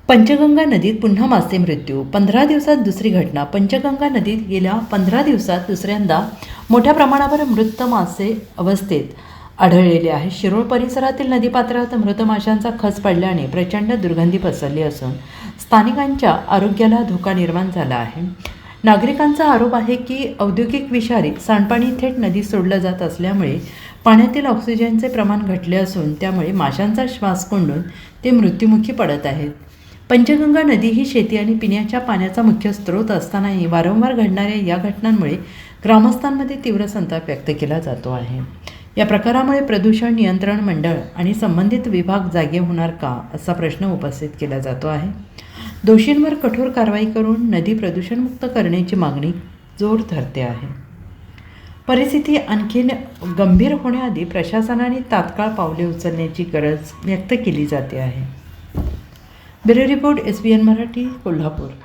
पंचगंगा नदीत पुन्हा मासे मृत्यू. 15 दिवसात दुसरी घटना. पंचगंगा नदीत गेल्या 15 दिवसात दुसऱ्यांदा मोठ्या प्रमाणावर मृत मासे अवस्थेत आढळलेले आहे. शिरोळ परिसरातील नदीपात्रात मृत माशांचा खच पडल्याने प्रचंड दुर्गंधी पसरली असून स्थानिकांच्या आरोग्याला धोका निर्माण झाला आहे. नागरिकांचा आरोप आहे की औद्योगिक विषारी सांडपाणी थेट नदीत सोडलं जात असल्यामुळे पाण्यातील ऑक्सिजनचे प्रमाण घटले असून त्यामुळे माशांचा श्वास कोंडून ते मृत्युमुखी पडत आहेत. पंचगंगा नदी ही शेती आणि पिण्याच्या पाण्याचा मुख्य स्रोत असतानाही वारंवार घडणाऱ्या या घटनांमुळे ग्रामस्थांमध्ये तीव्र संताप व्यक्त केला जातो आहे. या प्रकारामुळे प्रदूषण नियंत्रण मंडळ आणि संबंधित विभाग जागे होणार का, असा प्रश्न उपस्थित केला जातो आहे. दोषींवर कठोर कारवाई करून नदी प्रदूषणमुक्त करण्याची मागणी जोर धरते आहे. परिस्थिती आणखीन गंभीर होण्याआधी प्रशासनाने तात्काळ पावले उचलण्याची गरज व्यक्त केली जाते आहे. Bureau report, SBN Marathi, Kolhapur.